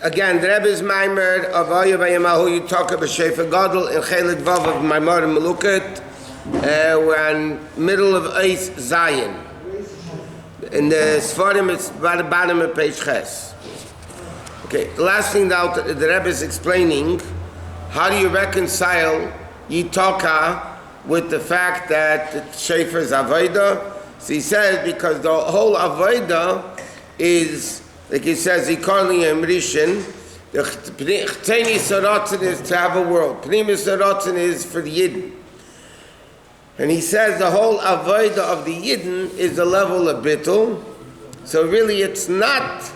Again, the Rebbe's Maamar of Oya Vayamahu, you talk about Shofar Gadol in Chelik Vav of Maamar and Melukat. We're in middle of Eis Zayin. In the Sfarim, it's by the bottom of page Ches. Okay, the last thing that the Rebbe is explaining, how do you reconcile Yitaka with the fact that the Shofar is Avodah? So he says, because the whole Avodah is, like he says, Ikarli Emrishin, the Chteni Saratzen is to have a world. Pnimi Saratzen is for the Yidden. And he says the whole Avodah of the Yidden is the level of Bittul. So really it's not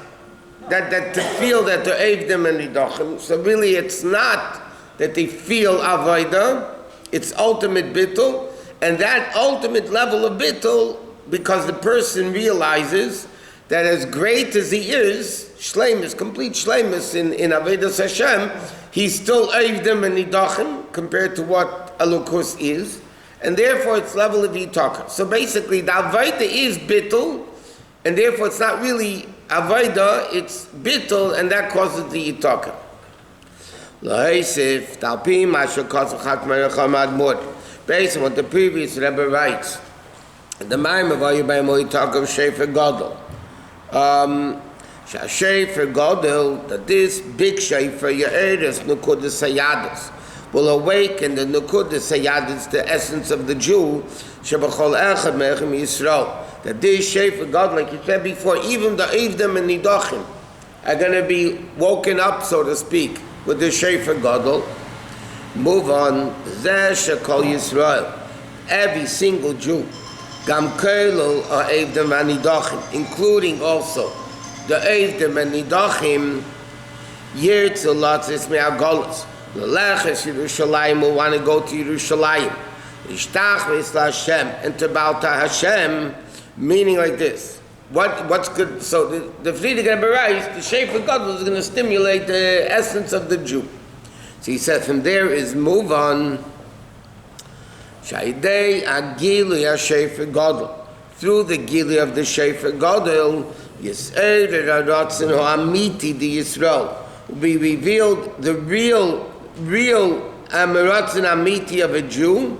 that to feel that they're Evdim and Nidachim. So really it's not that they feel Avodah. It's ultimate Bittul. And that ultimate level of Bittul, because the person realizes that as great as he is, Shleimus, complete Shleimus in Avodas Hashem, he's still Evdim and Nidachim compared to what Elokus is. And therefore it's level of Yitaka. So basically the Avodah is Bittul, and therefore it's not really Avodah, it's Bittul, and that causes the Yitaka. Based on what the previous Rebbe writes, the Maamar of Ayubayim Yitaka of Shofar Gadol. Shofar Gadol, that this big Shofar, Ye'eres Nukudas Hayadis, will awaken the Nukudas Hayadis, the essence of the Jew, Shebachol Echad Mechem Yisrael. That this Shofar Gadol, like you said before, even the Evdim and Nidachim are going to be woken up, so to speak, with the Shofar Gadol. Move on. Zeh Shekol Yisrael. Every single Jew, Gam Keilul or Evdim and Nidachim, including also the Evdim and Nidachim, Yirtzu Latzis Me'agolos. L'leches Yerushalayim will want to go to Yerushalayim. Ishtach V'Yisla Hashem, and to bow to Hashem, meaning like this. What's good? So the Friedrich Rebbe writes, the Shofar Gadol is going to stimulate the essence of the Jew. So he said from there is move on. Shaydei Agili HaShofar Gadol, through the Gili of the Shofar Gadol, Yis'er Ratzin Ha'amiti the Yisrael, will be revealed the real Ratzin Amiti of a Jew.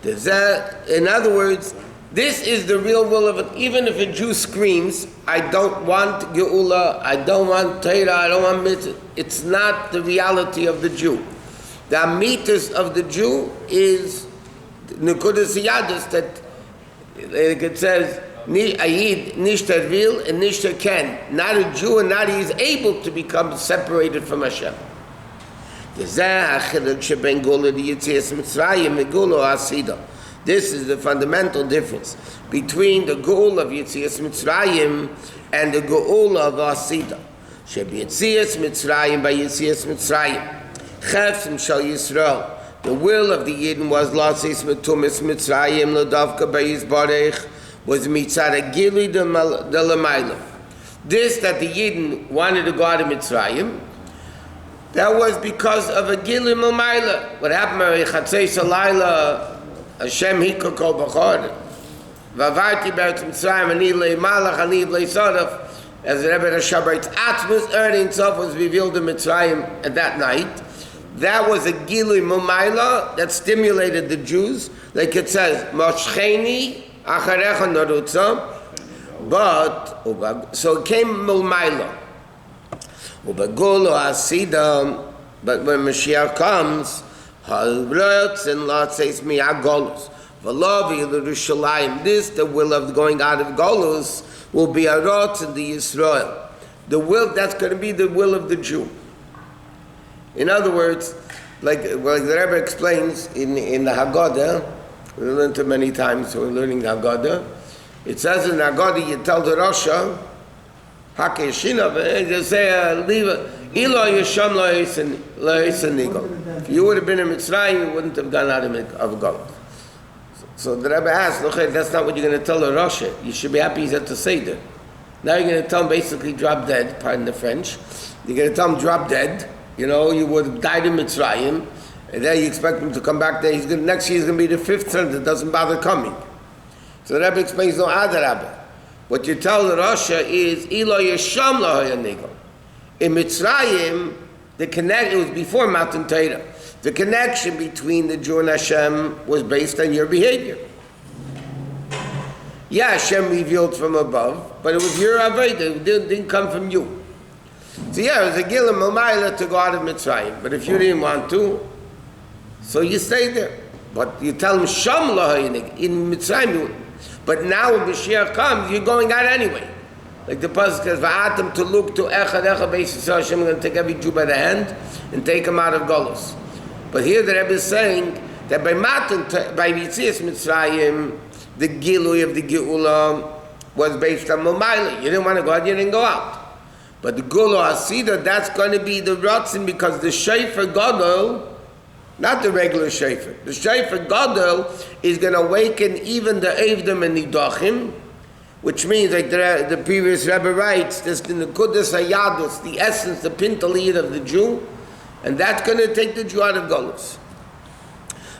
In other words, this is the real will of it. Even if a Jew screams, I don't want Geula, I don't want Torah, I don't want Mitzvah, it's not the reality of the Jew. The Amitis of the Jew is Nekudas Yadis, that like it says, Ayid Nishtar Vil and Nishtar Ken. Not a Jew and not he is able to become separated from Hashem. This is the fundamental difference between the Geul of Yetzias Mitzrayim and the Geul of Asida. Shebi Yetzias Mitzrayim by Yetzias Mitzrayim. Chefim Shal Yisrael. The will of the Yidden was Lasis Metumis Mitzrayim Ladavka by Yisbarech, was Mitzara Gili de Lamayla. This that the Yidden wanted to go out of Mitzrayim, that was because of a Gili Lamayla. What happened? Chatzei Salayla. Hashem Hikol Kol B'chor Vavarti Beretz Mitzrayim Ani Lei Malach Ani Lei Sodaf, as the Rebbe Rashab writes, Atzmus Erin Sof was revealed in Mitzrayim at that night. That was a Gilui Mumayla that stimulated the Jews, like it says Moshcheni Acharecha Narutza, but so it came Mumayla Ubagolo Asida, but when Mashiach comes, this, the will of going out of Golus, will be a rot in the Yisrael. The will, that's going to be the will of the Jew. In other words, like the Rebbe explains in the Haggadah, we learned it many times, so we're learning the Haggadah. It says in the Haggadah, you tell the Rosh, Hakeshina, you say, leave it. If you would have been in Mitzrayim, you wouldn't have gone out of Galut. So the Rebbe asked, look, that's not what you're going to tell the Rosh. You should be happy he's at the Seder. Now you're going to tell him basically drop dead, pardon the French. You're going to tell him drop dead. You know, you would have died in Mitzrayim, and then you expect him to come back there. Next year he's going to be the fifth son that doesn't bother coming. So the Rebbe explains, no, Rabbi. What you tell the Rosh is, Ilo Yesham Lahoya Nigel. In Mitzrayim, it was before Matan Torah. The connection between the Jew and Hashem was based on your behavior. Yeah, Hashem revealed from above, but it was your avodah. It didn't come from you. So yeah, it was a Gilam Umayla to go out of Mitzrayim. But if you didn't want to, so you stayed there. But you tell them, Sham Lahayinig, in Mitzrayim. But now when Mashiach comes, you're going out anyway. Like the pasuk says, Va'atam to look to Echad Beis Yisrael, Hashem is going to take every Jew by the hand and take him out of Golus. But here the Rebbe is saying that by Yitzias Mitzrayim, the Gilui of the Geula was based on Momayla. You didn't want to go out, you didn't go out. But the Gula Asida, that's going to be the Ratzin, because the Shofar Gadol, not the regular Shofar, the Shofar Gadol is going to awaken even the Evdim and Nidachim, which means, like the previous Rebbe writes, this the Nekudas Hayadus, the essence, the Pintalid of the Jew, and that's going to take the Jew out of Golus.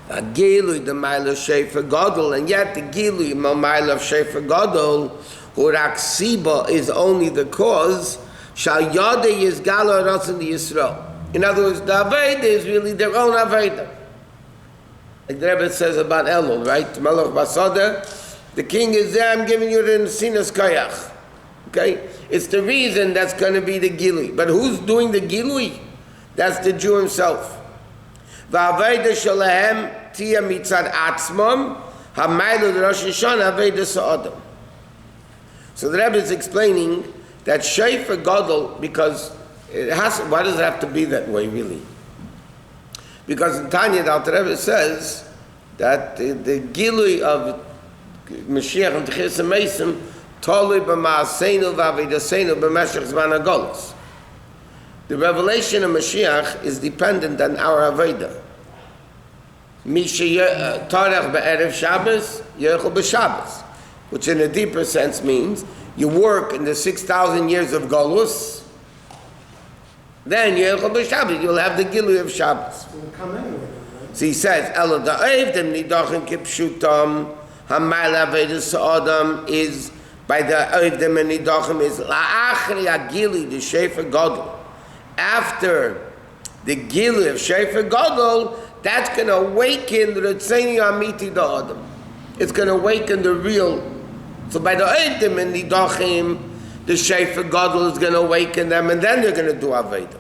Gilui the Maila Shofar Gadol, and yet the Gilui Maila of Shofar Gadol, Hurak Siba is only the cause. Shal Yade Yizgala Ratzon Yisrael. In other words, the Aveda is really their own Aveda. Like the Rebbe says about Elul, right? Melech Basada, the king is there, I'm giving you the Nesinas Kayach. Okay? It's the reason that's going to be the Gilui. But who's doing the Gilui? That's the Jew himself. Va'aveda shalahem tia mitzad atzmam hamaylu Rosh Hashanah aveda sa'adam. So the Rebbe is explaining that Shofar Gadol, because it has, why does it have to be that way really? Because in Tanya the Alter Rebbe says that the Gilui of Mashiach and Techis HaMeisim tolui b'ma'aseinu v'avedaseinu b'meshech zman hagolus. The revelation of Mashiach is dependent on our Aveda. Misha Tarech be'erev Shabbos, Yechol b'Shabbos, which in a deeper sense means you work in the 6,000 years of Golus, then Yechol b'Shabbos, you'll have the Gilui of Shabbos. So he says, Elo da'evdim nidachim kipshutam, hamayla Aveda sa'adam is, by the Evdim and nidachim is la'achri ha'gilui, the Shofar Gadol. After the Gilui of Shofar Gadol, that's going to awaken the Ritzeni Amiti Da'adam. It's going to awaken the real. So by the Eidim and the Nidachim, the Shofar Gadol is going to awaken them, and then they're going to do Aveda.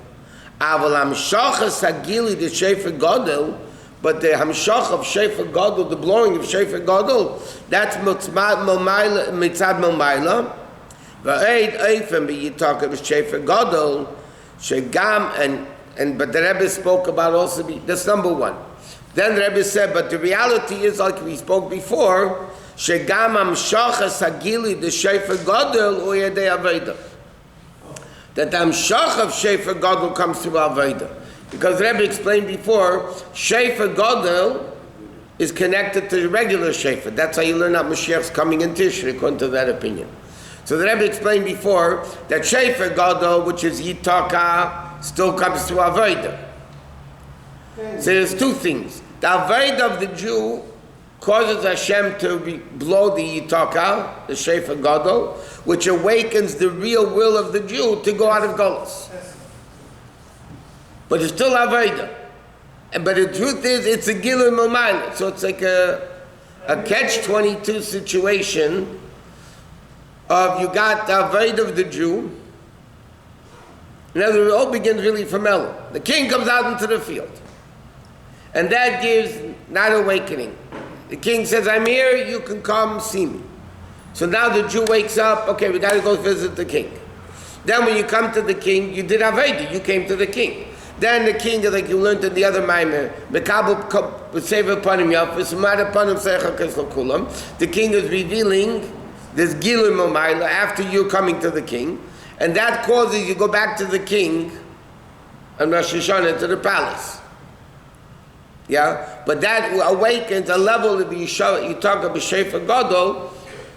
Aval Hamshachas HaGilui, the Shofar Gadol, but the Hamshach of Shofar Gadol, the blowing of Shofar Gadol, that's Mitzad Momayla. V'eid Eifem b'yitak of Shofar Gadol, Shegam, but the Rebbe spoke about also, that's number one. Then the Rebbe said, but the reality is, like we spoke before, Shegam Amshachas Hagili, the Shofar Gadol, Uyedei Aveda. That the Amshach of Shofar Gadol comes through Aveda. Because the Rebbe explained before, Shofar Gadol is connected to the regular Shofar. That's how you learn that Mashiach's coming in Tishrei, according to that opinion. So the Rebbe explained before that Shofar Gadol, which is Yitaka, still comes to Aveda. So there's two things. The Aveda of the Jew causes Hashem to blow the Yitaka, the Shofar Gadol, which awakens the real will of the Jew to go out of Golus. But it's still Aveda. But the truth is, it's a Gilui Momayla. So it's like a catch-22 situation of you got the Aveda of the Jew. In other words, it all begins really from Elul. The king comes out into the field. And that gives not awakening. The king says, I'm here, you can come see me. So now the Jew wakes up, okay, we got to go visit the king. Then when you come to the king, you did Aveda, you came to the king. Then the king, like you learned in the other Maamar, the king is revealing this Gilui Momayla after you're coming to the king. And that causes you go back to the king and Rosh Hashanah to the palace. Yeah? But that awakens a level of you talk about Shofar Gadol,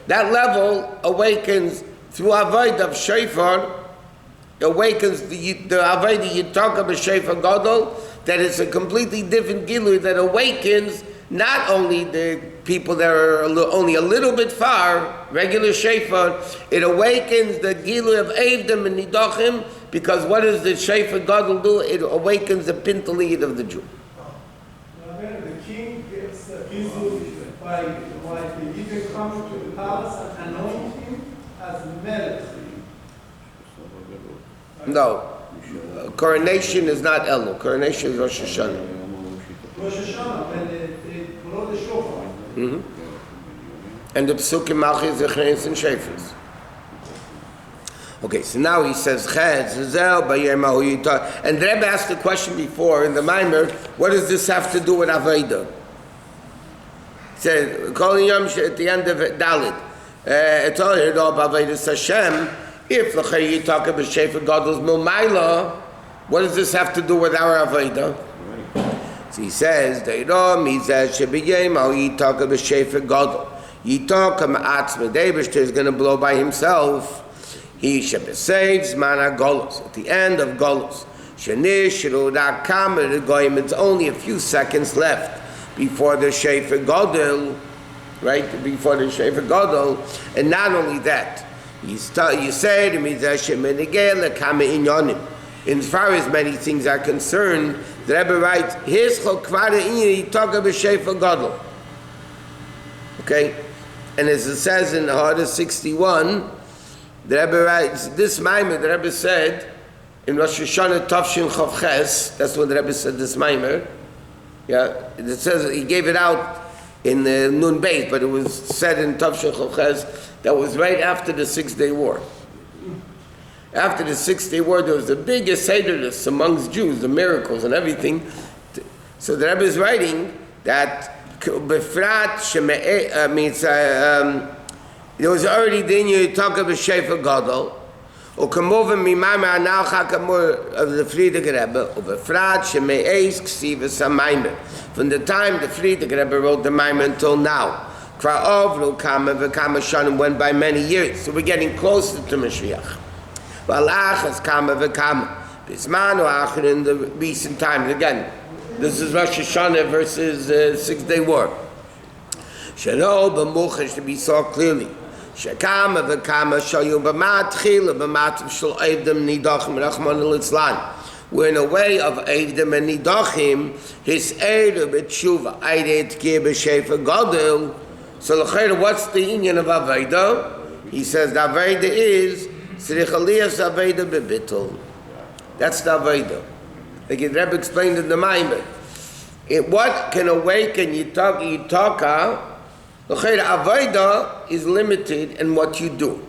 that level awakens through Aveda of Shofar, awakens the Aveda you talk about Shofar Gadol, that it's a completely different Gilui that awakens not only the people that are only a little bit far, regular Shofar, it awakens the Gilui of Evdim and Nidachim because what does the Shofar Gadol do? It awakens the pintaliyid of the Jew. The king gets a kizzuz by the Yidden come to the palace and anoint him as melech. No. Coronation is not Elul. Coronation is Rosh Hashanah. Rosh Hashanah, when they blow the shofar. And the Psukim Malchis, Zecheres, and Shafers. Okay, so now he says, and the Rebbe asked the question before in the Maamar, what does this have to do with Avodah? He said, calling Yom at the end of Dalit, it's all here about Avodah Hashem. If you talk about Shofar Gadol's Milmaila, what does this have to do with our Avodah? So he says, there's going to blow by himself. He saves mana golos at the end of golos. It's only a few seconds left before the Shofar Gadol, right? Before the Shofar Gadol, and not only that, you say to me that as far as many things are concerned, the Rebbe writes, "His chokvada inyan yitaka b'Shofar Gadol." Okay, and as it says in the Hada 61. The Rebbe writes, this Maamar, the Rebbe said, in Rosh Hashanah Tafshin Chav Ches, that's what the Rebbe said, this Maamar. Yeah, it says, he gave it out in the Nun Beit, but it was said in Tafshin Chav Ches, that was right after the 6-Day War. After the 6-Day War, there was the biggest Sederus amongst Jews, the miracles and everything. So the Rebbe is writing that, Befrat means, there was already the you talk about Shofar Gadol, or come over me Maamar now chakamur of the Friedrich Rebbe, or befrat shemeis ksivas haMaamar. From the time the Friedrich Rebbe wrote the Maamar until now, Kra'ovru kama v'kama shanim went by many years, so we're getting closer to Mashiach. V'alachas kama v'kama bismanu achar in the recent times. Again, this is Rosh Hashanah versus 6-Day War. Shelo b'muchash to be saw clearly. Shekama v'kama shayu b'matchila b'matv shel Eivdim nidachim rachman l'tzlan. We're in a way of Eivdim and nidachim. His Erev b'tshuva Eirei tkir b'Shofar Gadol. So l'chayr, what's the inyan of Avodah? He says the Avodah is tzrich aliyas Avodah b'bittul. That's the Avodah. Like the Rebbe explained in the Maamar. What can awaken Yitaka? The Avodah is limited in what you do.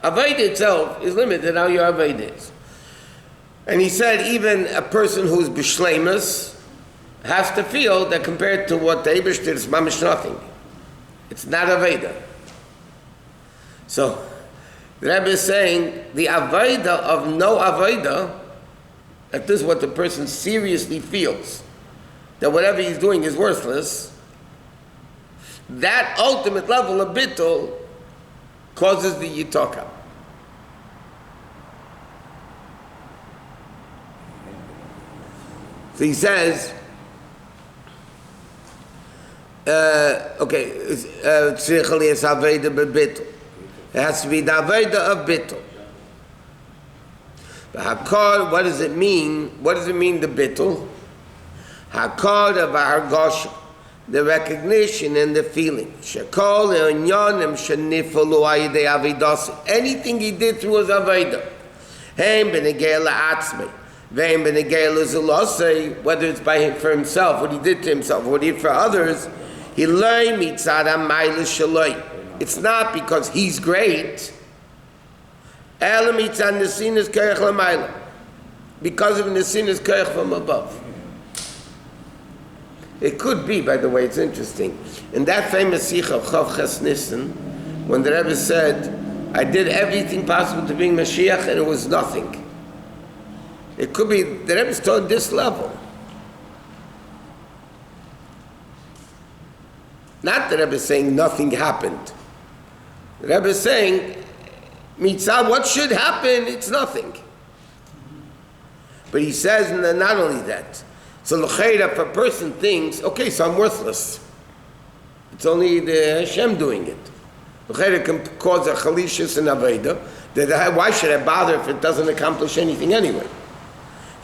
Avodah itself is limited how your Avodah is. And he said even a person who's b'shleimus has to feel that compared to what the Eibishter is mamish nothing. It's not Avodah. So the Rebbe is saying the Avodah of no Avodah, that this is what the person seriously feels, that whatever he's doing is worthless. That ultimate level of bittul causes the yitaka. So he says, it has to be the avodah of bittul. Hakar, what does it mean? What does it mean, the bittul? Hakar of hargosha, the recognition and the feeling. Shekol eonyonim shenifalu ayidei avidas. Anything he did through his avodah. Heim benegei la'atzmei, veim benegei l'zulosei. Whether it's by him for himself, what he did to himself, what he did for others. He learned mitzad ha'mayla shaloi. It's not because he's great. Ela mitzad nesinas koyach l'mayla. Because of nesinas koyach from above. It could be, by the way, it's interesting. In that famous Sikha of Chav Ches Nissen, when the Rebbe said, I did everything possible to bring Mashiach and it was nothing. It could be, the Rebbe's taught this level. Not the Rebbe saying nothing happened. The Rebbe is saying, Mitzvah, what should happen, it's nothing. But he says, not only that, so l'chayra, if a person thinks, okay, so I'm worthless. It's only the Hashem doing it. L'chayra can cause a chalishus and aveda. Why should I bother if it doesn't accomplish anything anyway?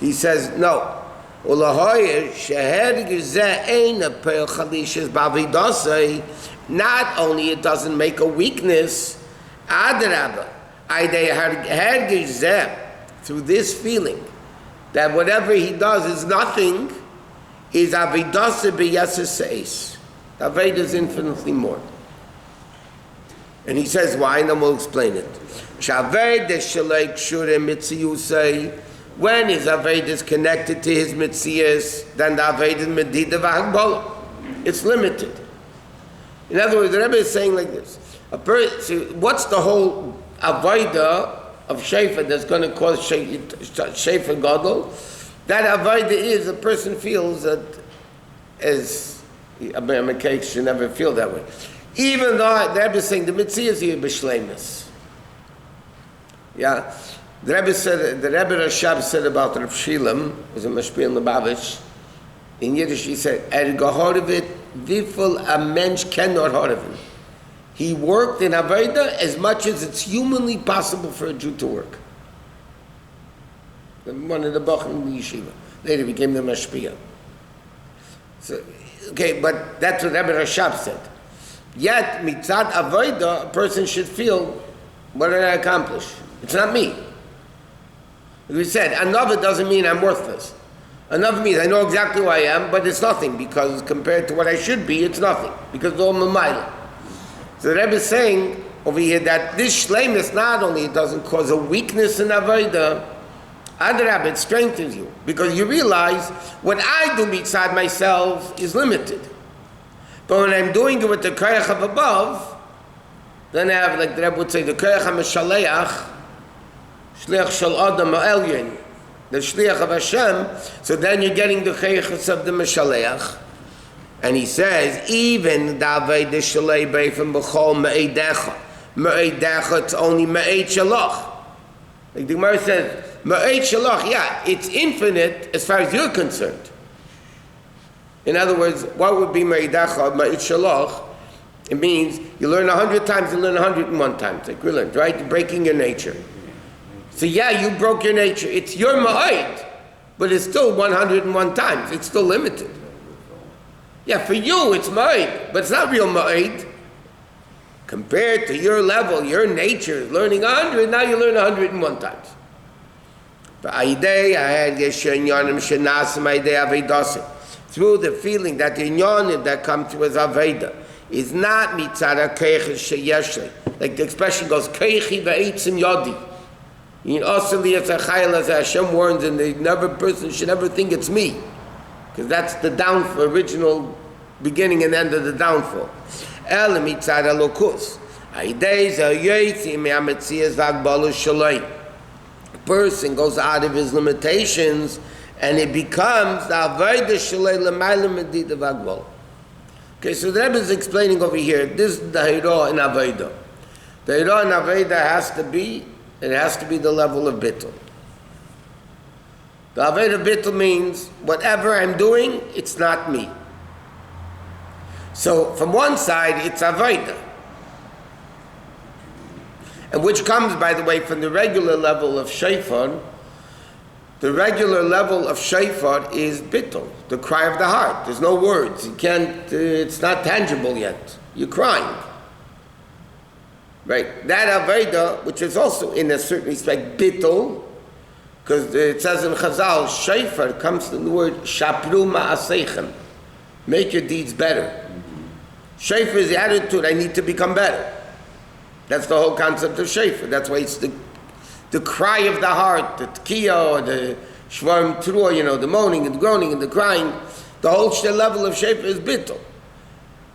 He says, no. Not only it doesn't make a weakness, through this feeling that whatever he does is nothing, is avidasa b'yasaseis. Aved is infinitely more. And he says why, and then we'll explain it. When his Aved is connected to his Metzias, then the Aved is Medida v'Hagbala. It's limited. In other words, the Rebbe is saying like this. What's the whole Aveda of Shofar that's going to cause Shofar Gadol? That Aveda is, a person feels that as a cake should never feel that way. Even though the Rebbe is saying the Metzias here b'shleimus. Yeah. The Rebbe Rosh said about Rav Shilam, was a Mashpil Lubavitch, in Yiddish he said, gehorvet wifel a mensch kenor horven. He worked in Avodah as much as it's humanly possible for a Jew to work. One of the Bachim in the yeshiva. Later became the Mashpil. So, okay, but that's what Rebbe Rosh said. Yet, mitzad Avodah, a person should feel, what did I accomplish? It's not me. As we said, another doesn't mean I'm worthless. Another means I know exactly who I am, but it's nothing, because compared to what I should be, it's nothing, because it's all Maamar. So the Rebbe is saying over here that this shleimus not only it doesn't cause a weakness in Avodah, Adrab, it strengthens you, because you realize what I do mitzad myself is limited. But when I'm doing it with the koyach of above, then I have, like the Rebbe would say, the koyach ha-meshaleach, Shliach Shal Adam Elyon, the Shliach of Hashem, so then you're getting the Chayachas of the Meshaleach. And he says, even Davei the Shalei Beifim B'chol Me'edecha. Me'edecha, it's only Me'ed Shalach. Like the Gemara says, Me'ed Shalach, yeah, it's infinite as far as you're concerned. In other words, what would be Me'edecha, Me'ed Shalach? It means you learn 100 times, you learn 101 times. Like we learned, right? Breaking your nature. So yeah, you broke your nature. It's your ma'id, but it's still 101 times. It's still limited. Yeah, for you it's ma'id, but it's not real ma'id. Compared to your level, your nature, learning 100, now you learn 101 times. Through the feeling that the inyanim that come to as Aveda is not mitzara keiches sheyeshle. Like the expression goes, keichi ve'etzim yodi. In Osili, it's a chayil as Hashem warns, and person should never think it's me, because that's the downfall, original beginning and end of the downfall. El mitzad alokus. A person goes out of his limitations, and it becomes the avodah shalei l'mayla medida v'agbal. Okay, so the Rebbe is explaining over here. This is the hira in avodah. The hira in avodah has to be. It has to be the level of bittul. The Aved of bittul means whatever I'm doing, it's not me. So from one side, it's Aveda. And which comes, by the way, from the regular level of Shofar. The regular level of Shofar is bittul, the cry of the heart. There's no words. You can't, it's not tangible yet. You're crying. Right, that Aveda, which is also in a certain respect bittul, because it says in Chazal, Shofar comes from the word shapru ma'aseichem, make your deeds better. Shofar is the attitude, I need to become better. That's the whole concept of Shofar. That's why it's the cry of the heart, the tkiya, or the shvarm truah, the moaning and the groaning and the crying. The whole level of Shofar is bittul.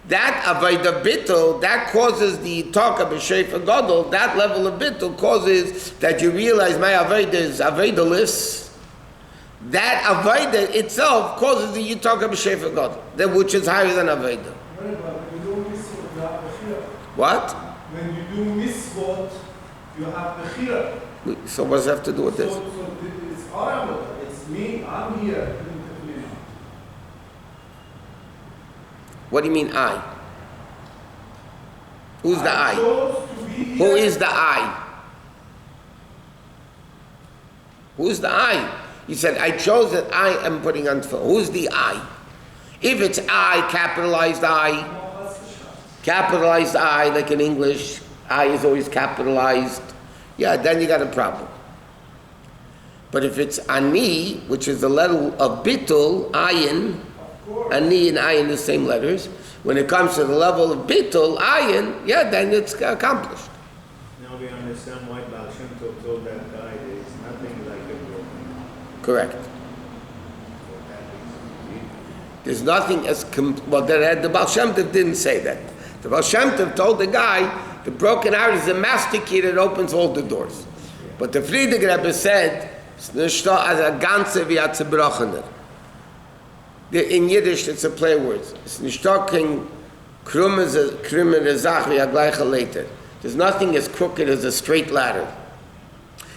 That Aveda bittul, that causes the talk of a Shofar Gadol, that level of bittul causes that you realize my Aveda is Avedaless. That Aveda itself causes the talk of a Shofar Gadol, which is higher than Aveda. What? When you do mitzvot, you have bechira. So what does that have to do with this? So it's our it's me, I'm here. What do you mean I? Who's the I? Chose to be here. Who is the I? Who's the I? He said, I chose that I am putting on tefillin. Who's the I? If it's I, capitalized I, like in English, I is always capitalized, yeah, then you got a problem. But if it's ani, which is the letter of bitul, ayin, ani and ayin the same letters, when it comes to the level of bitul, ayin, yeah, then it's accomplished. Now we understand why Baal Shem Tov told that guy there is nothing like a broken. Correct. There's nothing as the Baal Shem Tov didn't say that. The Baal Shem Tov told the guy, the broken heart is a master key that opens all the doors. But the Friedrich Rebbe said, in Yiddish, it's a play of words. There's nothing as crooked as a straight ladder.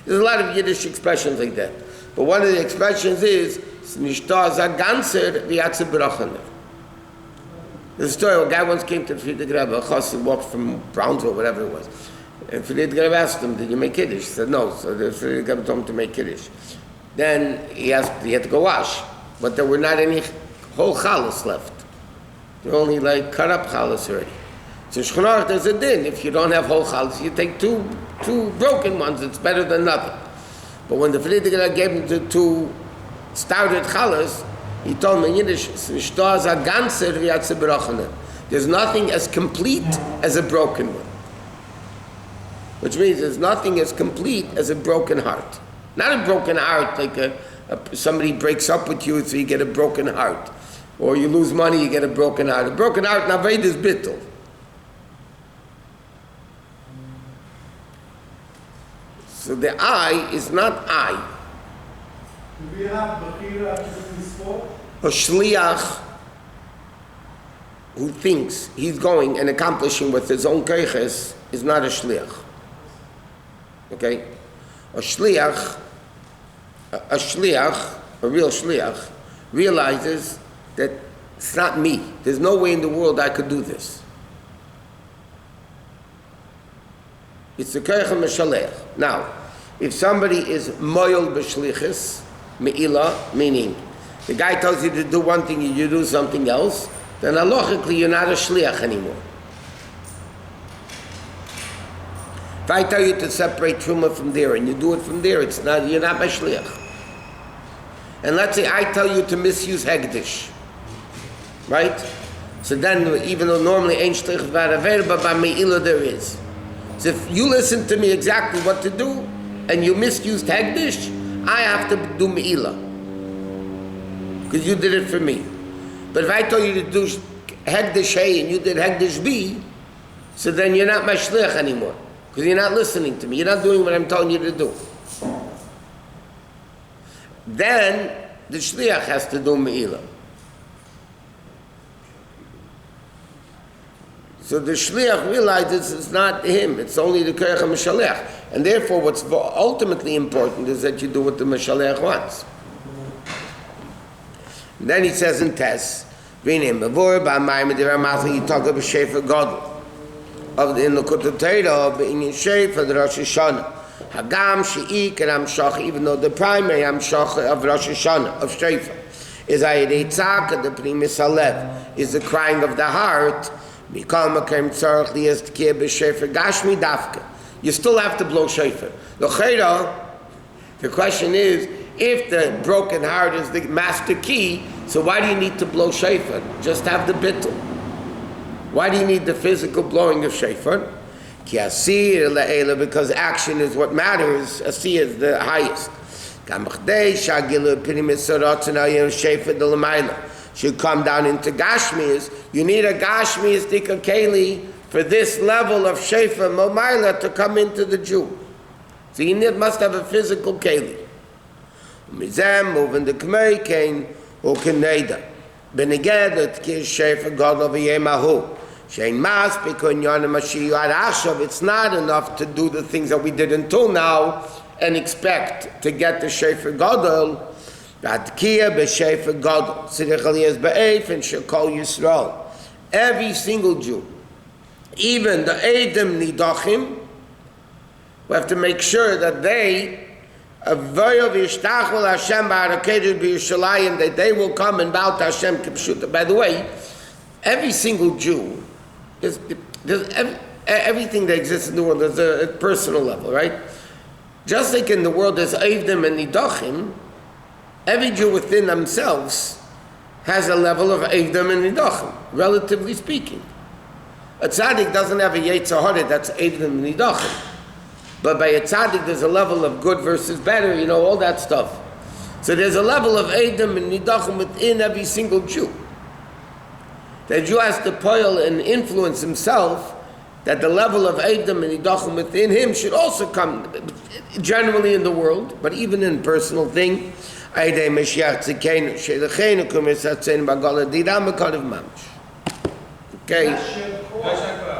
There's a lot of Yiddish expressions like that. But one of the expressions is, there's a story, a guy once came to the Friedrich Rebbe, a chassid walked from Brownsville, whatever it was. And Friedrich Rebbe asked him, did you make Kiddush? He said, no. So the Friedrich Rebbe told him to make Kiddush. Then he had to go wash. But there were not any whole challahs left. They're only like cut up challahs already. So Shchonar, there's a din. If you don't have whole challahs, you take two broken ones. It's better than nothing. But when the Friedrich Rebbe gave him the two started challahs, he told him in Yiddish, there's nothing as complete as a broken one. Which means there's nothing as complete as a broken heart. Not a broken heart like somebody breaks up with you, so you get a broken heart. Or you lose money, you get a broken heart. A broken heart, naved is bittul. So the I is not I. Do we have Bechira to this sport? A shliach who thinks he's going and accomplishing with his own keiches is not a shliach. Okay? A shliach, a real shliach, realizes that it's not me. There's no way in the world I could do this. It's the keiches meshalech. Now, if somebody is moyel b'shlichus, me'ilah, meaning the guy tells you to do one thing and you do something else, then halachically you're not a shliach anymore. If I tell you to separate truma from there and you do it from there, you're not my shliach. And let's say I tell you to misuse hegdish, right? So then, even though normally ain't shliach v'araver, but by me'ilah there is. So if you listen to me exactly what to do and you misused hegdish, I have to do me'ilah. Because you did it for me. But if I told you to do hegdish A and you did hegdish B, so then you're not my shliach anymore. Because you're not listening to me. You're not doing what I'm telling you to do. Then the shliach has to do me'ilah. So the shliach realizes it's not him. It's only the keiches meshalech. And therefore what's ultimately important is that you do what the meshalech wants. And then he says in Tess, you talk about Shofar Gadol. In the Kutatera, in Shofar, the Rosh Hashanah. Hagam she'ik and Amshach, even though the primary Amshach of Rosh Hashanah, of Shofar, is Ayidei Tzaka, the Primis Halev, is the crying of the heart. You still have to blow Shofar. The question is, if the broken heart is the master key, so why do you need to blow Shofar? Just have the bittul. Why do you need the physical blowing of Shofar? Because action is what matters. Asiyah is the highest. Should come down into Gashmias. You need a Gashmias Dika Keli for this level of Shofar Momaila to come into the Jew. So you must have a physical Keli. Mizem, moving the Kmei Kain, or Kaneda. Beneged, that Kish Shofar God of Yemahu. Shein Mas, Bikon Yana Mashiach Ashav. It's not enough to do the things that we did until now and expect to get the Shofar Gadol. Every single Jew, even the Edom Nidachim, we have to make sure that they that they will come and bow to Hashem kipshuta. By the way, every single Jew, everything that exists in the world, there's a personal level, right? Just like in the world there's Eidim and Nidachim, every Jew within themselves has a level of Eidim and Nidachim, relatively speaking. A tzaddik doesn't have a Yetzer Hara that's Eidim and Nidachim. But by a tzaddik there's a level of good versus better, all that stuff. So there's a level of Eidim and Nidachim within every single Jew. The Jew has to poil and influence himself that the level of Eidim and Nidachim within him should also come generally in the world, but even in personal thing. Okay. Question.